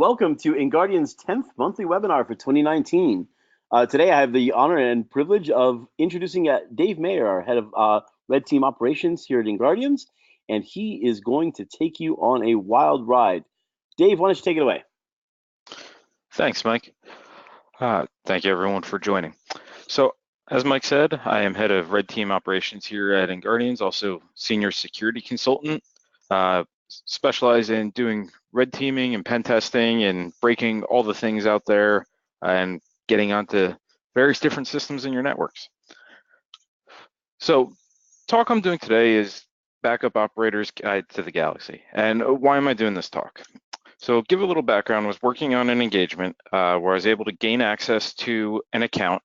Welcome to InGuardians' 10th monthly webinar for 2019. Today I have the honor and privilege of introducing Dave Mayer, our head of Red Team Operations here at InGuardians, and he is going to take you on a wild ride. Dave, why don't you take it away? Thanks, Mike. Thank you everyone for joining. So as Mike said, I am head of Red Team Operations here at InGuardians, also senior security consultant, specialize in doing red teaming and pen testing and breaking all the things out there and getting onto various different systems in your networks. So talk I'm doing today is Backup Operator's Guide to the Galaxy. And why am I doing this talk? So give a little background. I was working on an engagement where I was able to gain access to an account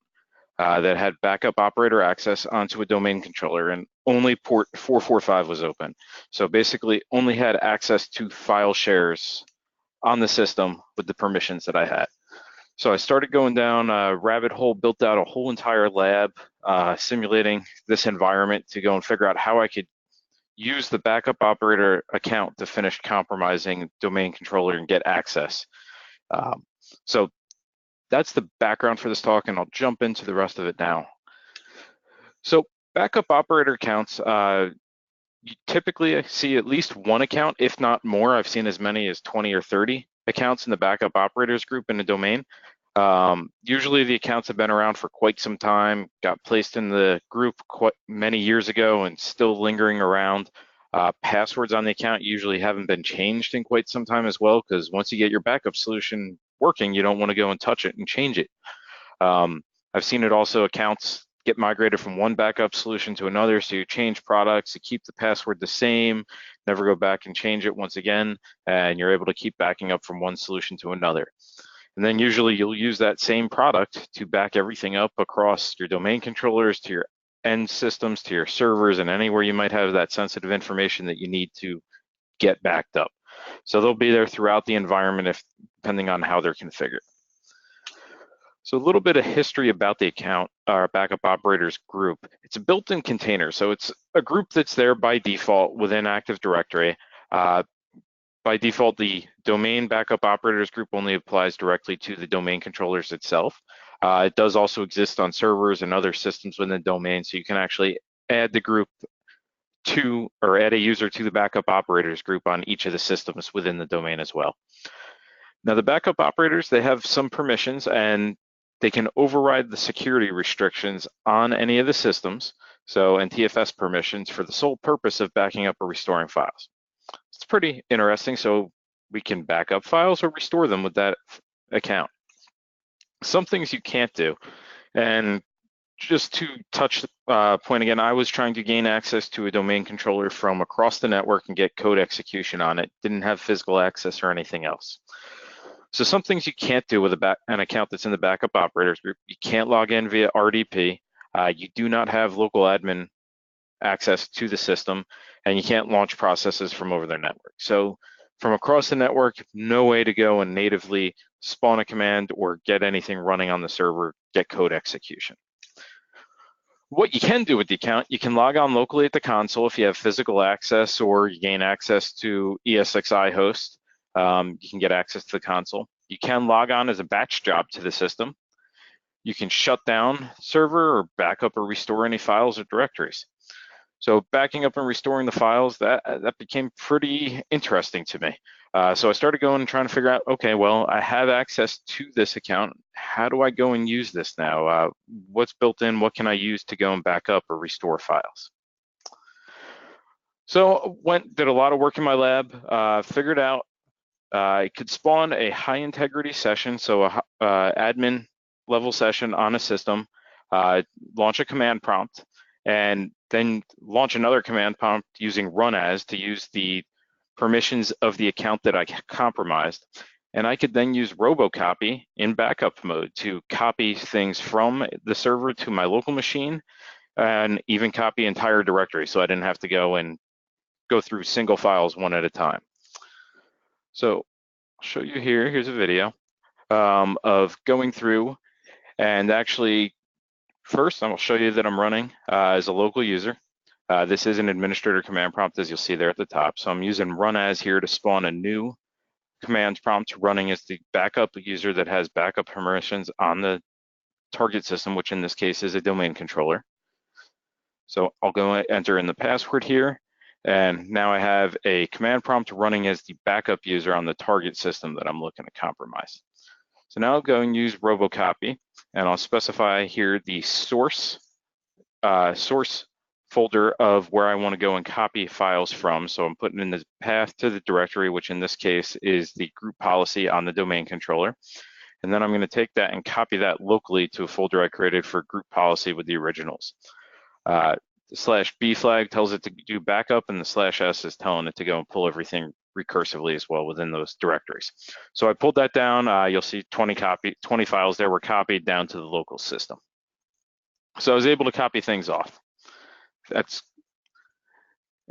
that had backup operator access onto a domain controller, and only port 445 was open. So basically only had access to file shares on the system with the permissions that I had. So I started going down a rabbit hole, built out a whole entire lab simulating this environment to go and figure out how I could use the backup operator account to finish compromising domain controller and get access. So that's the background for this talk, and I'll jump into the rest of it now. So backup operator accounts, you typically see at least one account, if not more. I've seen as many as 20 or 30 accounts in the backup operators group in a domain. Usually the accounts have been around for quite some time, got placed in the group quite many years ago and still lingering around. Passwords on the account usually haven't been changed in quite some time as well, because once you get your backup solution working, you don't want to go and touch it and change it. I've seen it also, accounts get migrated from one backup solution to another, so you change products, you keep the password the same, never go back and change it once again, and you're able to keep backing up from one solution to another. And then usually you'll use that same product to back everything up across your domain controllers, to your end systems, to your servers, and anywhere you might have that sensitive information that you need to get backed up. So they'll be there throughout the environment depending on how they're configured. So a little bit of history about the account, our backup operators group. It's a built-in container, so it's a group that's there by default within Active Directory. By default, the domain backup operators group only applies directly to the domain controllers itself. It does also exist on servers and other systems within the domain, so you can actually add the group to, or add a user to the backup operators group on each of the systems within the domain as well. Now the backup operators, they have some permissions and they can override the security restrictions on any of the systems, so NTFS permissions, for the sole purpose of backing up or restoring files. It's pretty interesting. So we can back up files or restore them with that account. Some things you can't do, and just to touch the point again, I was trying to gain access to a domain controller from across the network and get code execution on it. Didn't have physical access or anything else. So some things you can't do with an account that's in the backup operators group. You can't log in via RDP. You do not have local admin access to the system, and you can't launch processes from over their network. So from across the network, no way to go and natively spawn a command or get anything running on the server, get code execution. What you can do with the account, you can log on locally at the console if you have physical access, or you gain access to ESXi host. You can get access to the console. You can log on as a batch job to the system. You can shut down server or back up or restore any files or directories. So backing up and restoring the files, that became pretty interesting to me. So I started going and trying to figure out, okay, well, I have access to this account. How do I go and use this now? What's built in? What can I use to go and back up or restore files? So did a lot of work in my lab, figured out I could spawn a high integrity session, so a admin level session on a system, launch a command prompt, and then launch another command prompt using run as to use the permissions of the account that I compromised. And I could then use robocopy in backup mode to copy things from the server to my local machine, and even copy entire directories, so I didn't have to go through single files one at a time. So I'll show you here. Here's a video of going through, and actually first I will show you that I'm running as a local user. This is an administrator command prompt, as you'll see there at the top. So I'm using run as here to spawn a new command prompt running as the backup user that has backup permissions on the target system, which in this case is a domain controller. So I'll go enter in the password here, and now I have a command prompt running as the backup user on the target system that I'm looking to compromise. So now I'll go and use robocopy, and I'll specify here the source folder of where I want to go and copy files from. So I'm putting in the path to the directory, which in this case is the group policy on the domain controller. And then I'm going to take that and copy that locally to a folder I created for group policy with the originals. The /b flag tells it to do backup, and the /s is telling it to go and pull everything recursively as well within those directories. So I pulled that down. You'll see 20 files there were copied down to the local system. So I was able to copy things off.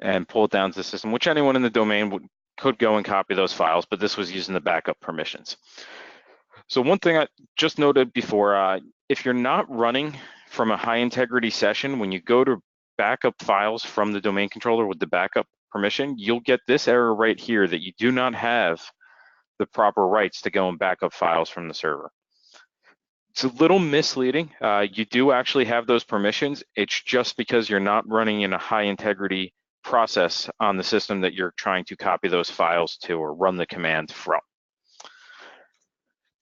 And pull it down to the system, which anyone in the domain could go and copy those files, but this was using the backup permissions. So one thing I just noted before, if you're not running from a high integrity session, when you go to backup files from the domain controller with the backup permission, you'll get this error right here that you do not have the proper rights to go and back up files from the server. It's a little misleading. You do actually have those permissions. It's just because you're not running in a high integrity process on the system that you're trying to copy those files to or run the command from.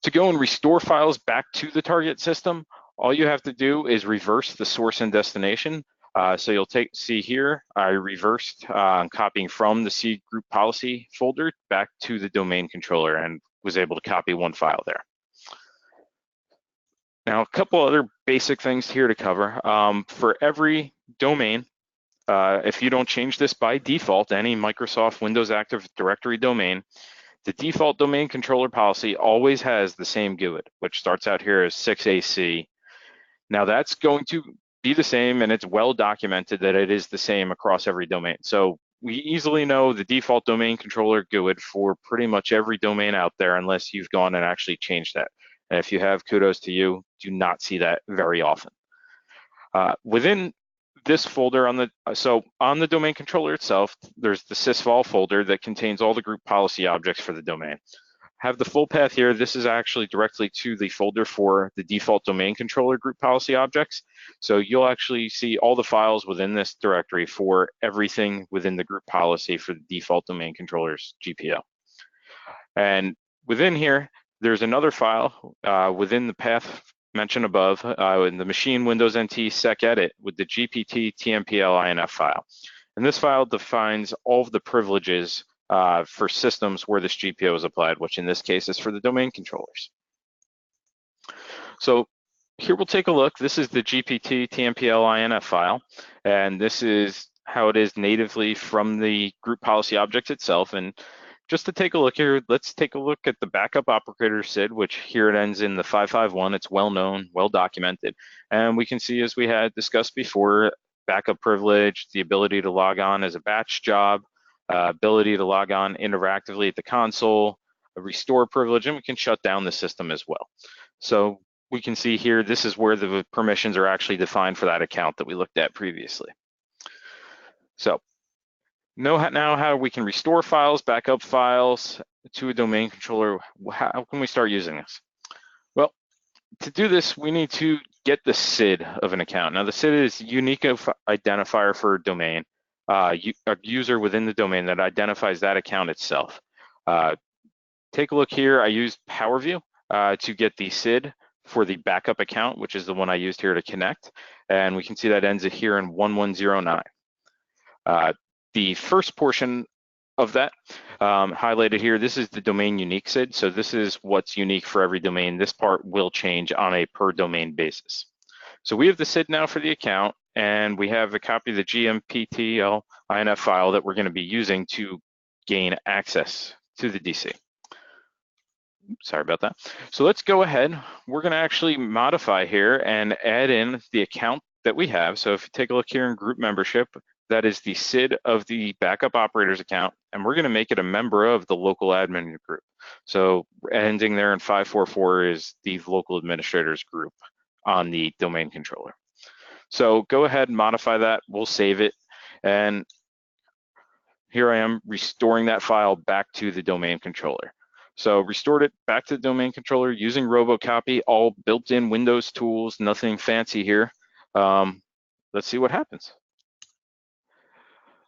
To go and restore files back to the target system, all you have to do is reverse the source and destination. So you'll see here, I reversed copying from the C group policy folder back to the domain controller and was able to copy one file there. Now, a couple other basic things here to cover. For every domain, if you don't change this by default, any Microsoft Windows Active Directory domain, the default domain controller policy always has the same GUID, which starts out here as 6AC. Now that's going to be the same, and it's well documented that it is the same across every domain. So we easily know the default domain controller GUID for pretty much every domain out there, unless you've gone and actually changed that. And if you have, kudos to you, do not see that very often. Within this folder on the domain controller itself, there's the sysvol folder that contains all the group policy objects for the domain. Have the full path here. This is actually directly to the folder for the default domain controller group policy objects. So you'll actually see all the files within this directory for everything within the group policy for the default domain controller's GPO. And within here, there's another file within the path mentioned above in the machine Windows NT sec edit with the GptTmpl.inf file. And this file defines all of the privileges for systems where this GPO is applied, which in this case is for the domain controllers. So here we'll take a look. This is the GptTmpl.inf file, and this is how it is natively from the group policy object itself. And just to take a look here, let's take a look at the backup operator SID, which here it ends in the 551. It's well known, well documented. And we can see, as we had discussed before, backup privilege, the ability to log on as a batch job, ability to log on interactively at the console, a restore privilege, and we can shut down the system as well. So we can see here, this is where the permissions are actually defined for that account that we looked at previously. So know now how we can restore files, backup files to a domain controller. How can we start using this? Well, to do this, we need to get the SID of an account. Now, the SID is a unique identifier for a domain, a user within the domain that identifies that account itself. Take a look here. I used PowerView to get the SID for the backup account, which is the one I used here to connect. And we can see that ends it here in 1109. The first portion of that highlighted here, this is the domain unique SID. So this is what's unique for every domain. This part will change on a per domain basis. So we have the SID now for the account, and we have a copy of the GptTmpl.inf file that we're going to be using to gain access to the DC. Sorry about that. So let's go ahead. We're going to actually modify here and add in the account that we have. So if you take a look here in group membership, that is the SID of the backup operator's account, and we're going to make it a member of the local admin group. So ending there in 544 is the local administrators group on the domain controller. So go ahead and modify that. We'll save it. And here I am restoring that file back to the domain controller. So restored it back to the domain controller using robocopy, all built-in Windows tools, nothing fancy here. Let's see what happens.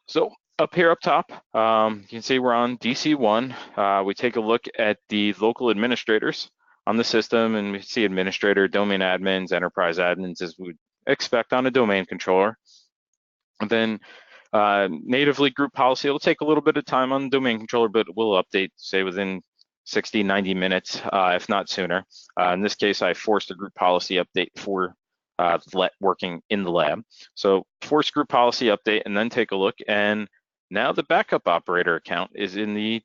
So up here up top, you can see we're on DC1. We take a look at the local administrators on the system, and we see administrator, domain admins, enterprise admins, as we would expect on a domain controller. And then natively group policy, it'll take a little bit of time on the domain controller, but we'll update, say, within 60, 90 minutes, if not sooner. In this case, I forced a group policy update for working in the lab. So force group policy update and then take a look. And now the backup operator account is in the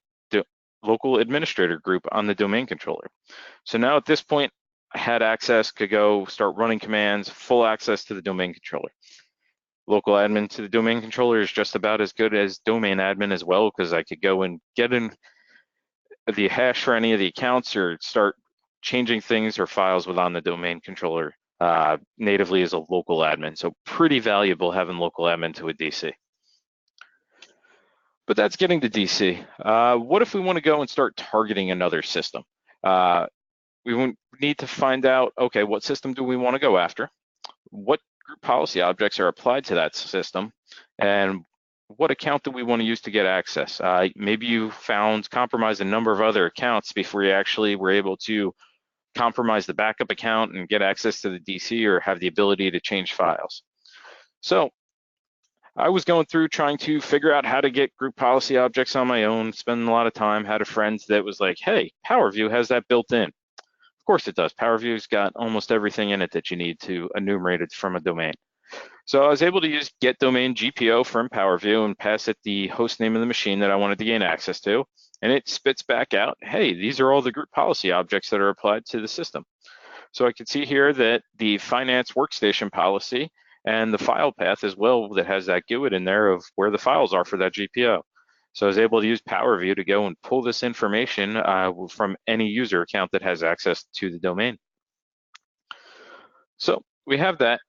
local administrator group on the domain controller. So now at this point, I had access, could go start running commands, full access to the domain controller. Local admin to the domain controller is just about as good as domain admin as well, because I could go and get in the hash for any of the accounts or start changing things or files within the domain controller natively as a local admin. So pretty valuable having local admin to a DC. But that's getting to DC. What if we want to go and start targeting another system? We need to find out, okay, what system do we want to go after? What group policy objects are applied to that system? And what account do we want to use to get access? Maybe you compromised a number of other accounts before you actually were able to compromise the backup account and get access to the DC or have the ability to change files. So I was going through trying to figure out how to get group policy objects on my own, spending a lot of time, had a friend that was like, hey, PowerView has that built in. Of course it does. PowerView's got almost everything in it that you need to enumerate it from a domain. So I was able to use get domain GPO from PowerView and pass it the host name of the machine that I wanted to gain access to. And it spits back out, hey, these are all the group policy objects that are applied to the system. So I can see here that the finance workstation policy and the file path as well that has that GUID in there of where the files are for that GPO. So I was able to use PowerView to go and pull this information from any user account that has access to the domain. So we have that.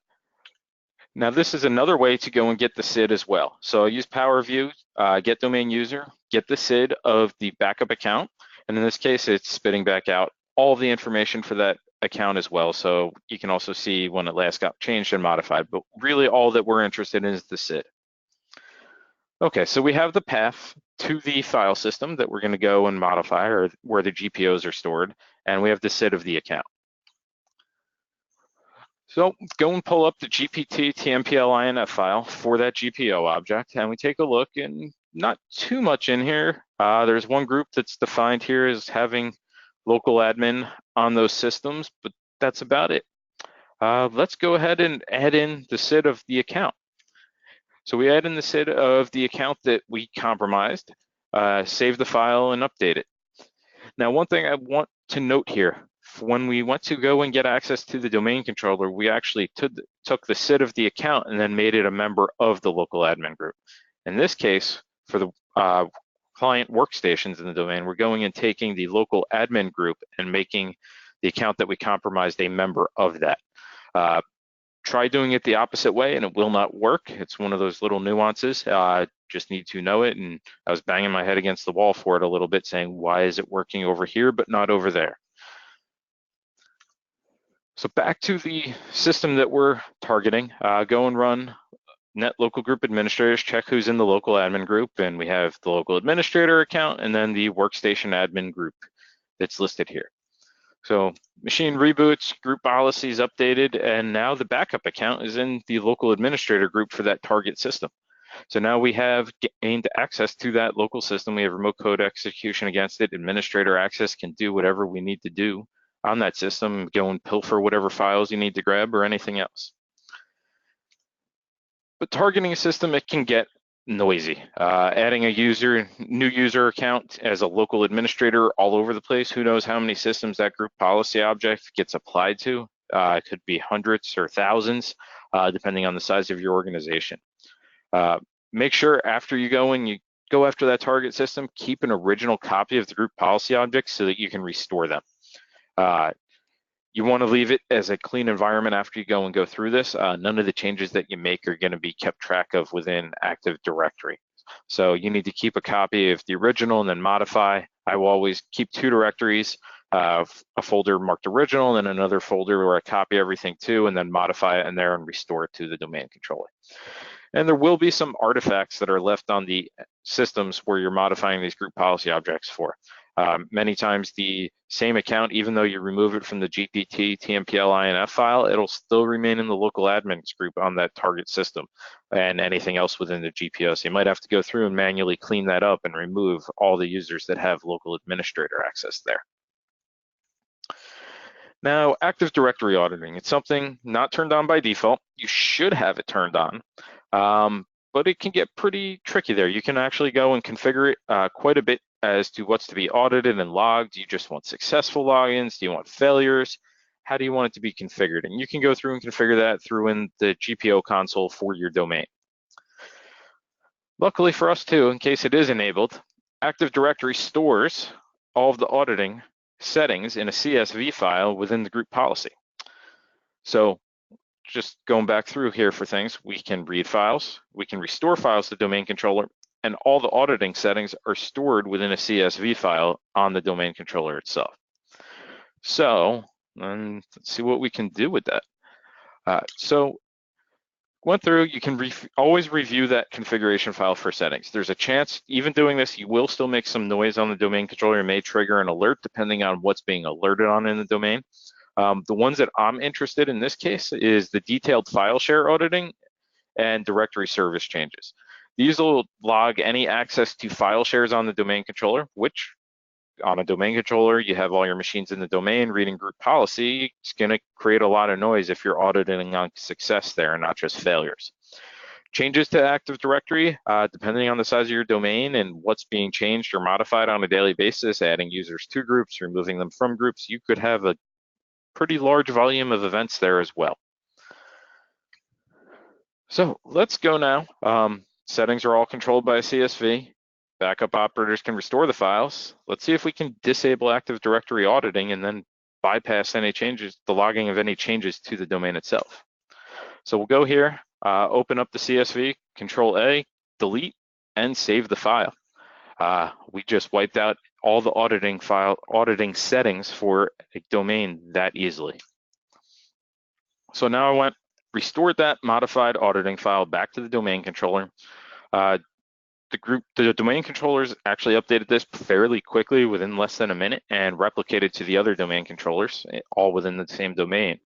Now this is another way to go and get the SID as well. So I use PowerView, get domain user, get the SID of the backup account. And in this case, it's spitting back out all the information for that account as well. So you can also see when it last got changed and modified, but really all that we're interested in is the SID. Okay, so we have the path to the file system that we're gonna go and modify, or where the GPOs are stored, and we have the SID of the account. So go and pull up the GptTmpl.inf file for that GPO object, and we take a look, and not too much in here. There's one group that's defined here as having local admin on those systems, but that's about it. Let's go ahead and add in the SID of the account. So we add in the SID of the account that we compromised, save the file and update it. Now, one thing I want to note here, when we went to go and get access to the domain controller, we actually took the SID of the account and then made it a member of the local admin group. In this case, for the client workstations in the domain, we're going and taking the local admin group and making the account that we compromised a member of that. Try doing it the opposite way and it will not work. It's one of those little nuances. Just need to know it. And I was banging my head against the wall for it a little bit, saying, why is it working over here but not over there? So back to the system that we're targeting, go and run net local group administrators, check who's in the local admin group, and we have the local administrator account and then the workstation admin group that's listed here. So machine reboots, group policies updated, and now the backup account is in the local administrator group for that target system. So now we have gained access to that local system. We have remote code execution against it. Administrator access can do whatever we need to do on that system, go and pilfer whatever files you need to grab or anything else. But targeting a system, it can get noisy. Adding a new user account as a local administrator all over the place, who knows how many systems that group policy object gets applied to. It could be hundreds or thousands, depending on the size of your organization. Make sure after you go after that target system, keep an original copy of the group policy object so that you can restore them. You want to leave it as a clean environment after you go through this. None of the changes that you make are going to be kept track of within Active Directory. So you need to keep a copy of the original and then modify. I will always keep 2 directories, a folder marked original and then another folder where I copy everything to and then modify it in there and restore it to the domain controller. And there will be some artifacts that are left on the systems where you're modifying these group policy objects for. Many times the same account, even though you remove it from the GptTmpl.inf file, it'll still remain in the local admins group on that target system and anything else within the GPO. So you might have to go through and manually clean that up and remove all the users that have local administrator access there. Now, Active Directory auditing, it's something not turned on by default. You should have it turned on, but it can get pretty tricky there. You can actually go and configure it quite a bit as to what's to be audited and logged. Do you just want successful logins? Do you want failures? How do you want it to be configured? And you can go through and configure that through in the GPO console for your domain. Luckily for us too, in case it is enabled, Active Directory stores all of the auditing settings in a CSV file within the group policy. So just going back through here for things, we can read files, we can restore files to the domain controller, and all the auditing settings are stored within a CSV file on the domain controller itself. So let's see what we can do with that. So went through, you can always review that configuration file for settings. There's a chance, even doing this, you will still make some noise on the domain controller and may trigger an alert depending on what's being alerted on in the domain. The ones that I'm interested in this case is the detailed file share auditing and directory service changes. These will log any access to file shares on the domain controller, which on a domain controller, you have all your machines in the domain reading group policy. It's going to create a lot of noise if you're auditing on success there and not just failures. Changes to Active Directory, depending on the size of your domain and what's being changed or modified on a daily basis, adding users to groups, removing them from groups, you could have a pretty large volume of events there as well. So let's go now. Settings are all controlled by a CSV. Backup operators can restore the files. Let's see if we can disable Active Directory auditing and then bypass any changes, the logging of any changes to the domain itself. So we'll go here, open up the CSV, Control A, delete, and save the file. We just wiped out all the auditing settings for a domain that easily. So now I restored that modified auditing file back to the domain controller. The domain controllers actually updated this fairly quickly within less than a minute and replicated to the other domain controllers, all within the same domain.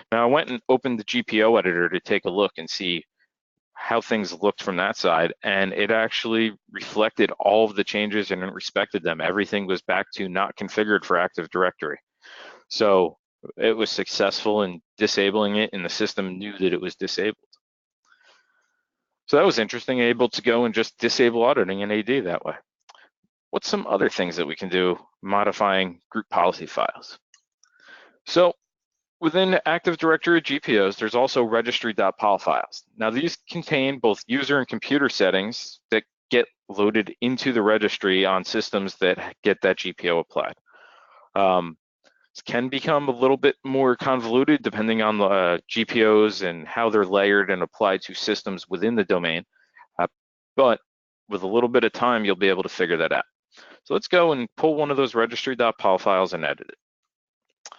Now I went and opened the GPO editor to take a look and see how things looked from that side, and it actually reflected all of the changes and it respected them. Everything was back to not configured for Active Directory. So it was successful in disabling it and the system knew that it was disabled. So that was interesting, able to go and just disable auditing in AD that way. What's some other things that we can do modifying group policy files? So within Active Directory GPOs, there's also Registry.pol files. Now these contain both user and computer settings that get loaded into the registry on systems that get that GPO applied. Can become a little bit more convoluted depending on the GPOs and how they're layered and applied to systems within the domain. But with a little bit of time, you'll be able to figure that out. So let's go and pull one of those registry.pol files and edit it.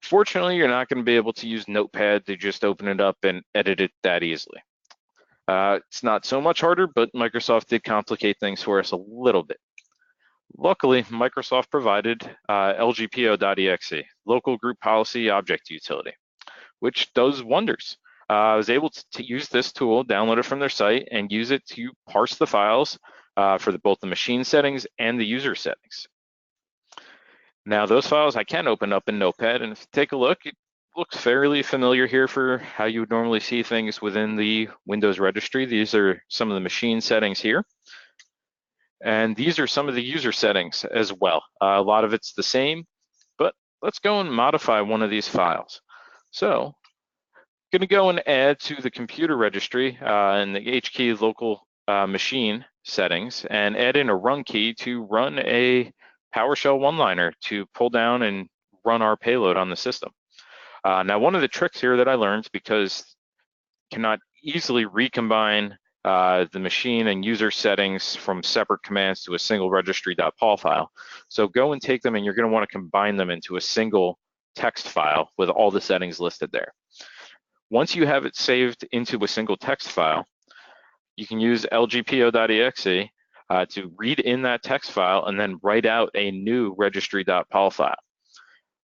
Fortunately, you're not going to be able to use Notepad to just open it up and edit it that easily. It's not so much harder, but Microsoft did complicate things for us a little bit. Luckily, Microsoft provided lgpo.exe, local group policy object utility, which does wonders. I was able to use this tool, download it from their site, and use it to parse the files for both the machine settings and the user settings. Now, those files I can open up in Notepad, and if you take a look, it looks fairly familiar here for how you would normally see things within the Windows registry. These are some of the machine settings here. And these are some of the user settings as well. A lot of it's the same, but let's go and modify one of these files. So I'm going to go and add to the computer registry in the H key local machine settings and add in a run key to run a PowerShell one-liner to pull down and run our payload on the system. Now, one of the tricks here that I learned, because cannot easily recombine the machine and user settings from separate commands to a single registry.pol file. So go and take them, and you're going to want to combine them into a single text file with all the settings listed there. Once you have it saved into a single text file, you can use lgpo.exe to read in that text file and then write out a new registry.pol file.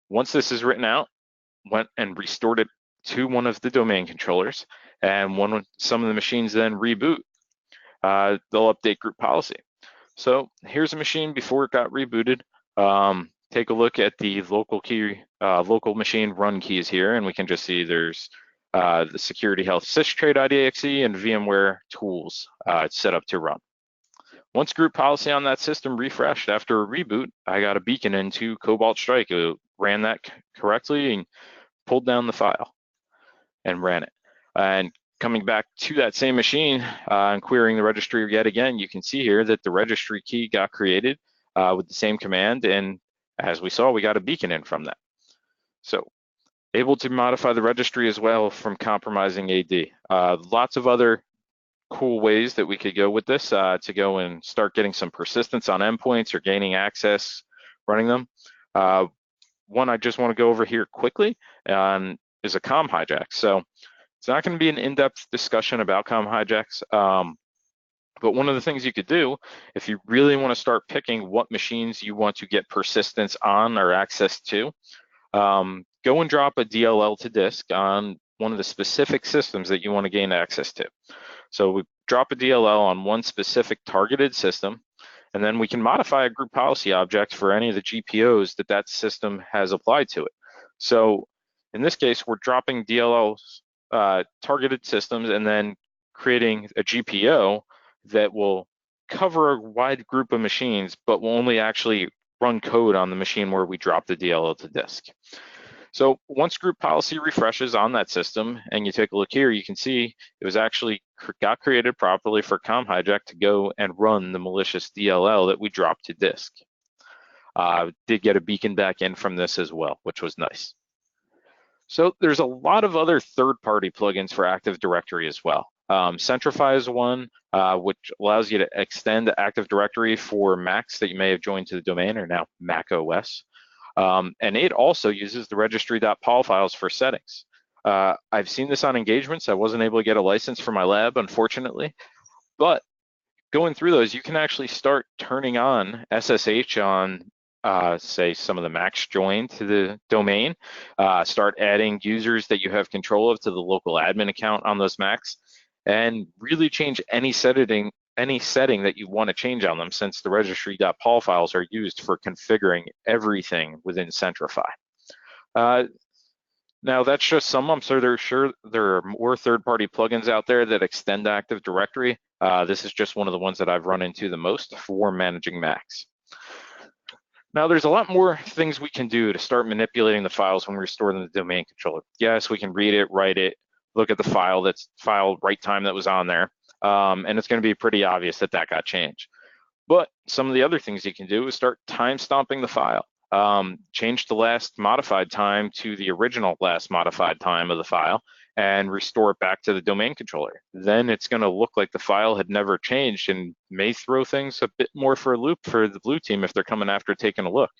Once this is written out, went and restored it to one of the domain controllers, and some of the machines then reboot, they'll update group policy. So here's a machine before it got rebooted. Take a look at the local key, local machine run keys here, and we can just see there's the security health systrade.exe and VMware tools set up to run. Once group policy on that system refreshed after a reboot, I got a beacon into Cobalt Strike. It ran that correctly and pulled down the file and ran it. And coming back to that same machine and querying the registry yet again, you can see here that the registry key got created with the same command, and as we saw, we got a beacon in from that. So able to modify the registry as well from compromising AD. Lots of other cool ways that we could go with this to go and start getting some persistence on endpoints or gaining access running them. One I just want to go over here quickly is a COM hijack. So it's not going to be an in-depth discussion about COM hijacks, but one of the things you could do if you really want to start picking what machines you want to get persistence on or access to, go and drop a DLL to disk on one of the specific systems that you want to gain access to. So we drop a DLL on one specific targeted system, and then we can modify a group policy object for any of the GPOs that system has applied to it. So in this case, we're dropping DLLs targeted systems and then creating a GPO that will cover a wide group of machines, but will only actually run code on the machine where we drop the DLL to disk. So once group policy refreshes on that system, and you take a look here, you can see it was actually got created properly for COM hijack to go and run the malicious DLL that we dropped to disk. Did get a beacon back in from this as well, which was nice. So there's a lot of other third-party plugins for Active Directory as well. Centrify is one, which allows you to extend Active Directory for Macs that you may have joined to the domain or now Mac OS. And it also uses the registry.pol files for settings. I've seen this on engagements. I wasn't able to get a license for my lab, unfortunately, but going through those, you can actually start turning on SSH on, say, some of the Macs joined to the domain, start adding users that you have control of to the local admin account on those Macs, and really change any setting that you want to change on them, since the registry.pol files are used for configuring everything within Centrify. Now that's just some. I'm sure there are more third-party plugins out there that extend Active Directory. This is just one of the ones that I've run into the most for managing Macs. Now there's a lot more things we can do to start manipulating the files when we restore them to the domain controller. Yes, we can read it, write it, look at the file write time that was on there. And it's going to be pretty obvious that got changed. But some of the other things you can do is start time stomping the file. Change the last modified time to the original last modified time of the file and restore it back to the domain controller. Then it's going to look like the file had never changed and may throw things a bit more for a loop for the blue team if they're coming after taking a look.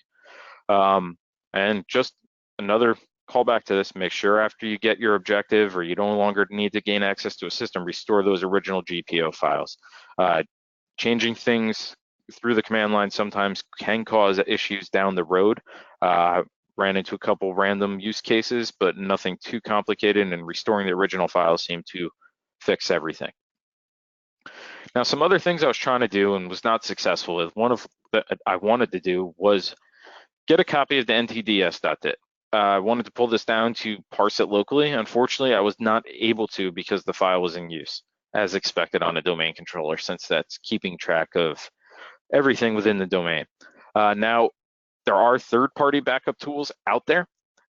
And just another callback to this, make sure after you get your objective or you no longer need to gain access to a system, restore those original GPO files. Changing things through the command line sometimes can cause issues down the road. Ran into a couple random use cases, but nothing too complicated, and restoring the original files seemed to fix everything. Now, some other things I was trying to do and was not successful with, one of that I wanted to do was get a copy of the NTDS.DIT. I wanted to pull this down to parse it locally. Unfortunately, I was not able to because the file was in use, as expected on a domain controller, since that's keeping track of everything within the domain. Now, there are third-party backup tools out there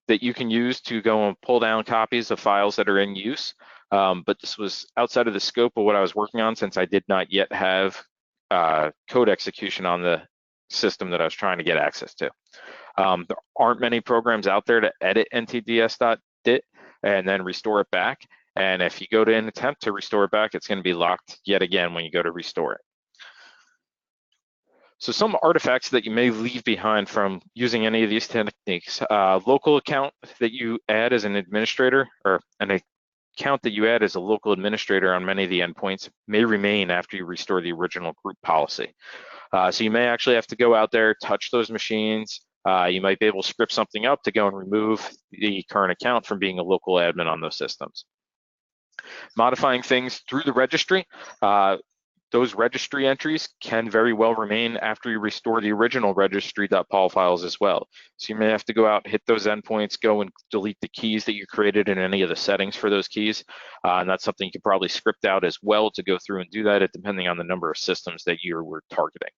that you can use to go and pull down copies of files that are in use, but this was outside of the scope of what I was working on, since I did not yet have code execution on the system that I was trying to get access to. There aren't many programs out there to edit NTDS.DIT and then restore it back. And if you go to an attempt to restore it back, it's going to be locked yet again when you go to restore it. So some artifacts that you may leave behind from using any of these techniques, local account that you add as an administrator, or an account that you add as a local administrator on many of the endpoints may remain after you restore the original group policy. So you may actually have to go out there, touch those machines. You might be able to script something up to go and remove the current account from being a local admin on those systems. Modifying things through the registry, those registry entries can very well remain after you restore the original registry.pol files as well. So you may have to go out, hit those endpoints, go and delete the keys that you created in any of the settings for those keys. And that's something you could probably script out as well to go through and do that, depending on the number of systems that you were targeting.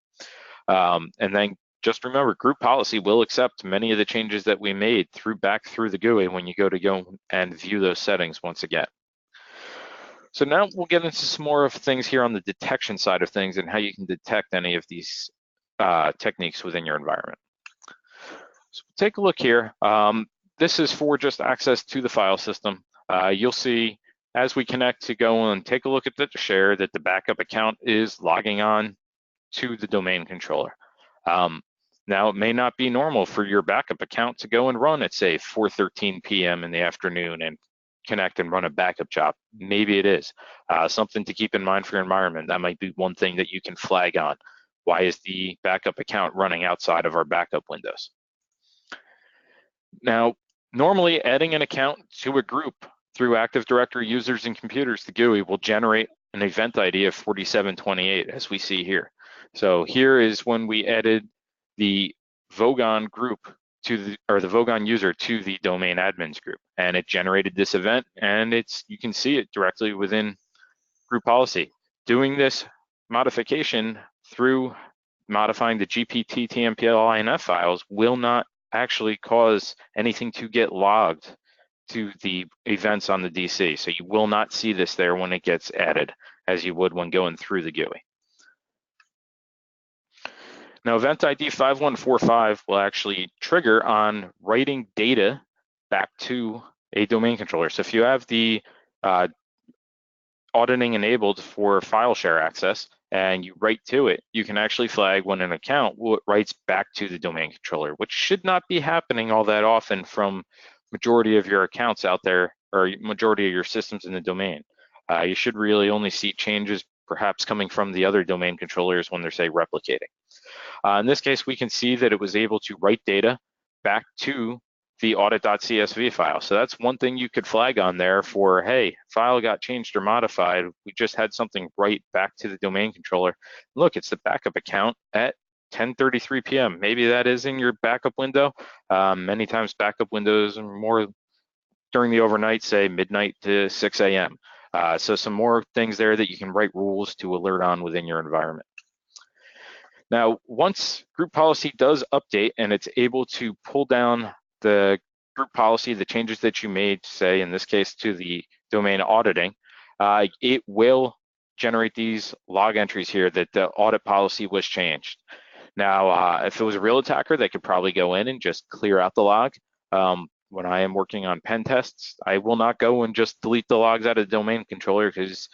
And then just remember, group policy will accept many of the changes that we made back through the GUI when you go and view those settings once again. So now we'll get into some more of things here on the detection side of things and how you can detect any of these techniques within your environment. So take a look here. This is for just access to the file system. You'll see as we connect to go and take a look at the share that the backup account is logging on to the domain controller. Now, it may not be normal for your backup account to go and run at, say, 4:13 p.m. in the afternoon and connect and run a backup job. Maybe it is. Something to keep in mind for your environment. That might be one thing that you can flag on. Why is the backup account running outside of our backup windows? Now, normally adding an account to a group through Active Directory users and computers, the GUI will generate an event ID of 4728, as we see here. So here is when we added the Vogon group the Vogon user to the domain admins group, and it generated this event, and you can see it directly within group policy. Doing this modification through modifying the GptTmpl.inf files will not actually cause anything to get logged to the events on the DC. So you will not see this there when it gets added, as you would when going through the GUI. Now, event ID 5145 will actually trigger on writing data back to a domain controller. So if you have the auditing enabled for file share access and you write to it, you can actually flag when an account writes back to the domain controller, which should not be happening all that often from majority of your accounts out there, or majority of your systems in the domain. You should really only see changes perhaps coming from the other domain controllers when they're, say, replicating. In this case, we can see that it was able to write data back to the audit.csv file. So that's one thing you could flag on there for, hey, file got changed or modified. We just had something write back to the domain controller. Look, it's the backup account at 10:33 p.m. Maybe that is in your backup window. Many times backup windows are more during the overnight, say midnight to 6 a.m. So some more things there that you can write rules to alert on within your environment. Now, once group policy does update and it's able to pull down the group policy, the changes that you made, say in this case to the domain auditing, it will generate these log entries here that the audit policy was changed. Now, if it was a real attacker, they could probably go in and just clear out the log. When I am working on pen tests, I will not go and just delete the logs out of the domain controller, because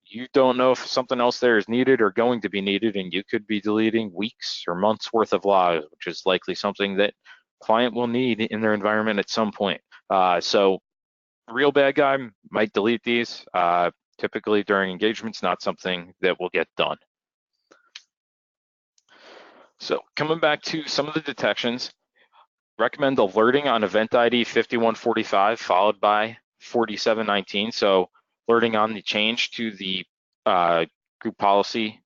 you don't know if something else there is needed or going to be needed, and you could be deleting weeks or months worth of logs, which is likely something that client will need in their environment at some point. So a real bad guy might delete these. Typically during engagements, not something that will get done. So coming back to some of the detections, recommend alerting on event ID 5145 followed by 4719. So alerting on the change to the group policy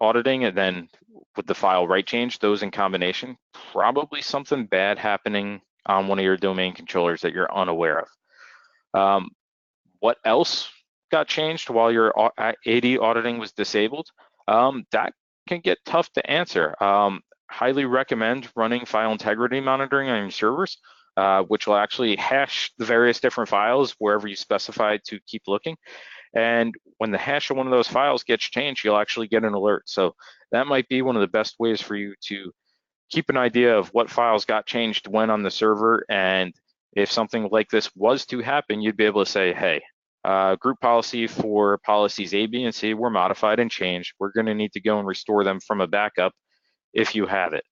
auditing, and then with the file write change, those in combination, probably something bad happening on one of your domain controllers that you're unaware of. What else got changed while your AD auditing was disabled? That can get tough to answer. Highly recommend running file integrity monitoring on your servers, which will actually hash the various different files wherever you specify to keep looking. And when the hash of one of those files gets changed, you'll actually get an alert. So that might be one of the best ways for you to keep an idea of what files got changed when on the server. And if something like this was to happen, you'd be able to say, hey, group policy for policies A, B, and C were modified and changed. We're going to need to go and restore them from a backup if you have it.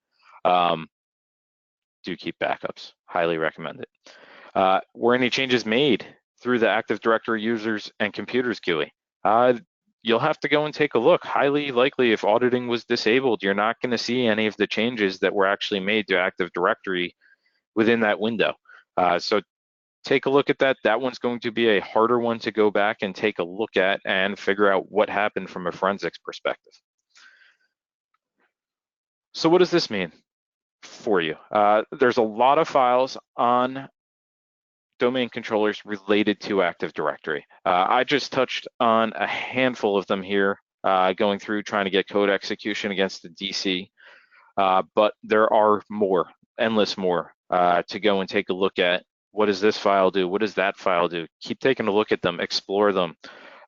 Do keep backups. Highly recommend it. Were any changes made through the Active Directory users and computers GUI? You'll have to go and take a look. Highly likely, if auditing was disabled, you're not going to see any of the changes that were actually made to Active Directory within that window. So take a look at that. That one's going to be a harder one to go back and take a look at and figure out what happened from a forensics perspective. So what does this mean for you? There's a lot of files on domain controllers related to Active Directory. I just touched on a handful of them here, going through trying to get code execution against the DC, but there are more, endless more, to go and take a look at. What does this file do? What does that file do? Keep taking a look at them, explore them.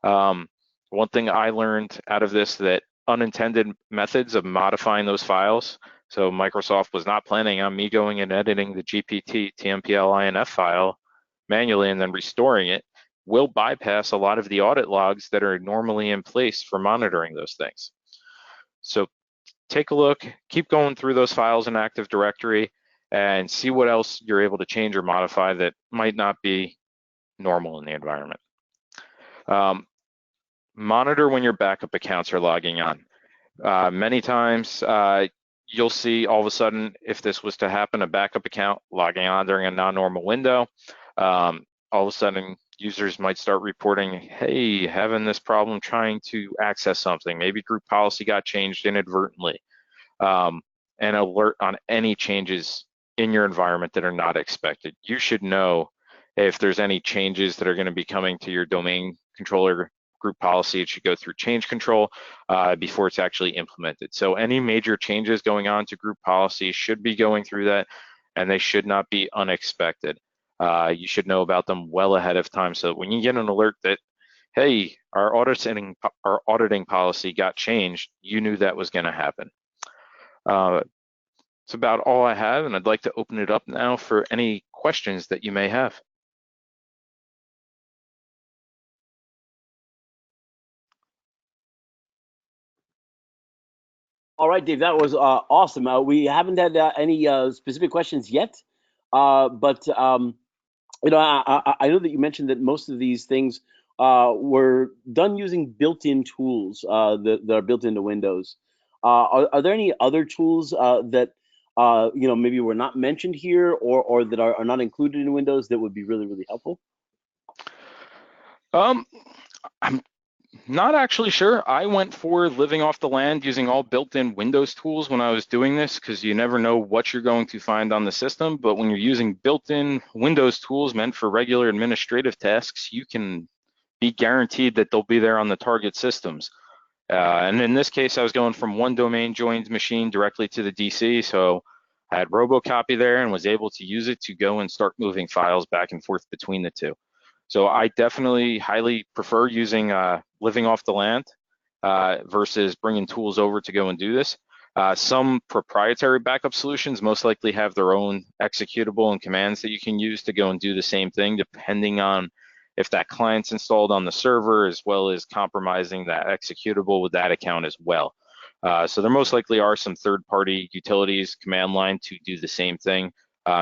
One thing I learned out of this, that unintended methods of modifying those files, so Microsoft was not planning on me going and editing the GptTmpl.inf file manually and then restoring it, will bypass a lot of the audit logs that are normally in place for monitoring those things. So take a look, keep going through those files in Active Directory and see what else you're able to change or modify that might not be normal in the environment. Monitor when your backup accounts are logging on. Many times you'll see all of a sudden, if this was to happen, a backup account logging on during a non-normal window, all of a sudden users might start reporting, hey, having this problem trying to access something. Maybe group policy got changed inadvertently. And alert on any changes in your environment that are not expected. You should know if there's any changes that are going to be coming to your domain controller group policy. It should go through change control before it's actually implemented. So any major changes going on to group policy should be going through that, and they should not be unexpected. You should know about them well ahead of time, so when you get an alert that, hey, our auditing policy got changed, you knew that was going to happen. It's about all I have, and I'd like to open it up now for any questions that you may have. All right, Dave, that was awesome. We haven't had any specific questions yet, but you know, I know that you mentioned that most of these things were done using built-in tools that are built into Windows. Are there any other tools that you know, maybe were not mentioned here, or that are not included in Windows that would be really, really helpful? I'm not actually sure. I went for living off the land using all built-in Windows tools when I was doing this, because you never know what you're going to find on the system. But when you're using built-in Windows tools meant for regular administrative tasks, you can be guaranteed that they'll be there on the target systems. And in this case, I was going from one domain joined machine directly to the DC. So I had RoboCopy there and was able to use it to go and start moving files back and forth between the two. So I definitely highly prefer using living off the land versus bringing tools over to go and do this. Some proprietary backup solutions most likely have their own executable and commands that you can use to go and do the same thing, depending on if that client's installed on the server, as well as compromising that executable with that account as well. So there most likely are some third-party utilities, command line to do the same thing,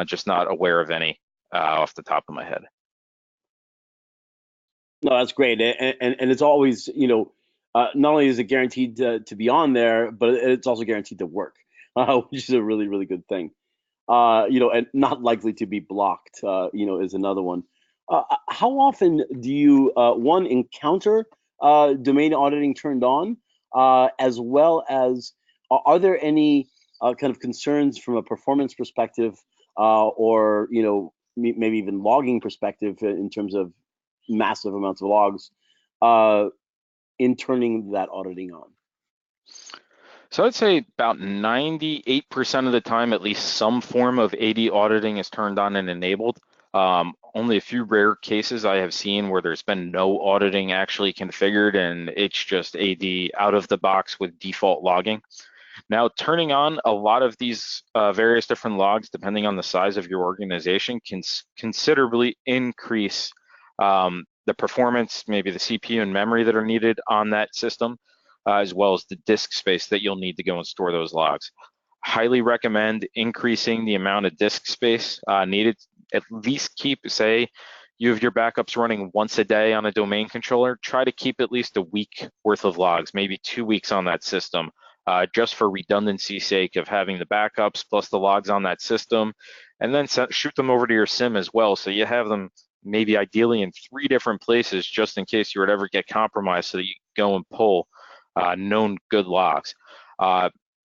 just not aware of any off the top of my head. No, that's great, and it's always, you know, not only is it guaranteed to be on there, but it's also guaranteed to work, which is a really, really good thing. You know, and not likely to be blocked, you know, is another one. How often do you, one, encounter domain auditing turned on, as well as, are there any kind of concerns from a performance perspective, or, you know, maybe even logging perspective in terms of massive amounts of logs in turning that auditing on? So I'd say about 98% of the time, at least some form of AD auditing is turned on and enabled. Only a few rare cases I have seen where there's been no auditing actually configured and it's just AD out of the box with default logging. Now, turning on a lot of these various different logs, depending on the size of your organization, can considerably increase the performance, maybe the CPU and memory that are needed on that system, as well as the disk space that you'll need to go and store those logs. Highly recommend increasing the amount of disk space needed. At least keep, say, you have your backups running once a day on a domain controller. Try to keep at least a week worth of logs, maybe 2 weeks on that system, just for redundancy's sake of having the backups plus the logs on that system, and then shoot them over to your SIM as well. So you have them maybe ideally in 3 different places just in case you would ever get compromised, so that you can go and pull known good logs.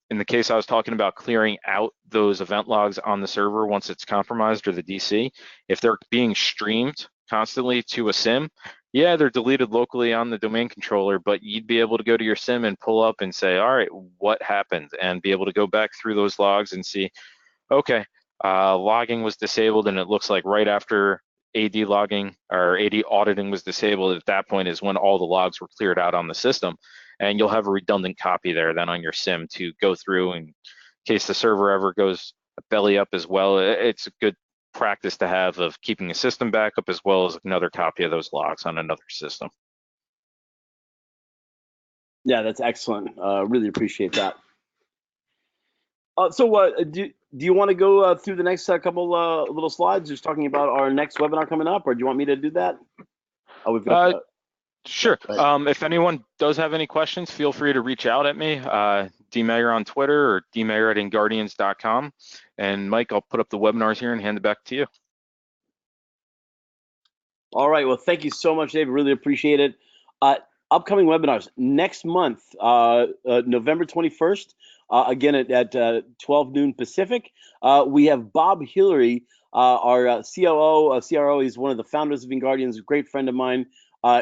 In the case I was talking about clearing out those event logs on the server once it's compromised, or the DC, if they're being streamed constantly to a SIM, yeah, they're deleted locally on the domain controller, but you'd be able to go to your SIM and pull up and say, all right, what happened? And be able to go back through those logs and see, okay, logging was disabled, and it looks like right after AD logging or AD auditing was disabled, at that point is when all the logs were cleared out on the system. And you'll have a redundant copy there then on your SIM to go through in case the server ever goes belly up as well. It's a good practice to have of keeping a system backup as well as another copy of those logs on another system. Yeah, that's excellent. Really appreciate that. Do you want to go through the next couple little slides, just talking about our next webinar coming up, or do you want me to do that? Oh, we've got. Sure. Right. If anyone does have any questions, feel free to reach out at me, dmayer on Twitter or dmayer@InGuardians.com. And Mike, I'll put up the webinars here and hand it back to you. All right. Well, thank you so much, Dave. Really appreciate it. Upcoming webinars next month, November 21st, again at 12 noon Pacific. We have Bob Hillary, our COO, CRO. He's one of the founders of InGuardians, a great friend of mine.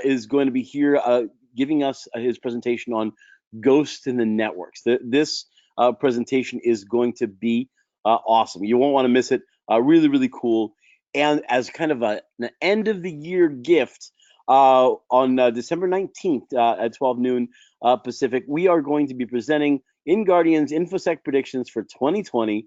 Is going to be here giving us his presentation on ghosts in the networks. This presentation is going to be awesome. You won't want to miss it. Really, really cool. And as kind of an end of the year gift, on December 19th at 12 noon Pacific, we are going to be presenting InGuardians InfoSec predictions for 2020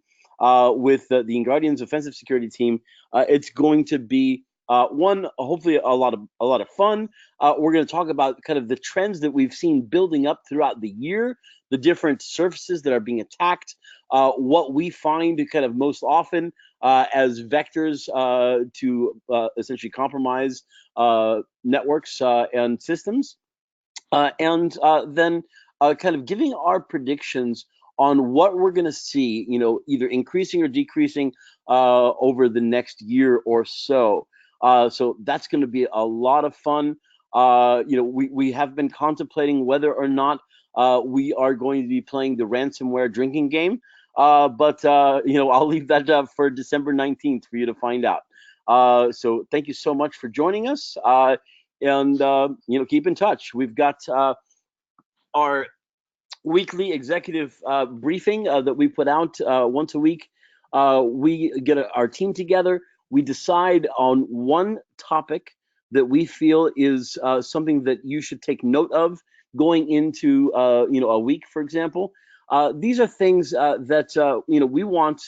with the InGuardians offensive security team. It's going to be hopefully a lot of fun. We're going to talk about kind of the trends that we've seen building up throughout the year, the different surfaces that are being attacked, what we find kind of most often as vectors to essentially compromise networks and systems, and then kind of giving our predictions on what we're going to see, either increasing or decreasing over the next year or so. So that's going to be a lot of fun. We have been contemplating whether or not we are going to be playing the ransomware drinking game, but I'll leave that for December 19th for you to find out. So thank you so much for joining us, and keep in touch. We've got our weekly executive briefing that we put out once a week. We get our team together. We decide on one topic that we feel is something that you should take note of going into a week, for example. These are things that we want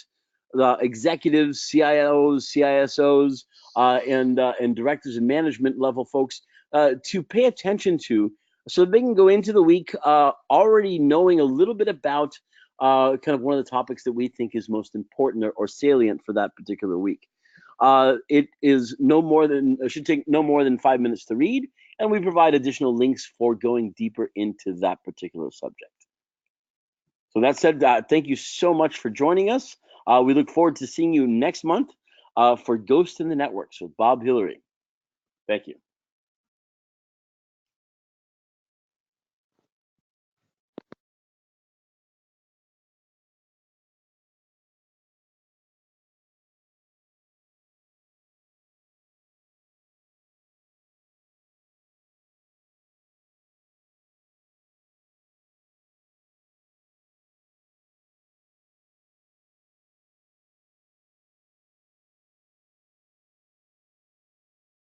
the executives, CIOs, CISOs, and directors and management level folks to pay attention to, so they can go into the week already knowing a little bit about kind of one of the topics that we think is most important or salient for that particular week. It is should take no more than 5 minutes to read, and we provide additional links for going deeper into that particular subject. So that said, thank you so much for joining us. We look forward to seeing you next month for Ghost in the Networks with Bob Hillary. Thank you.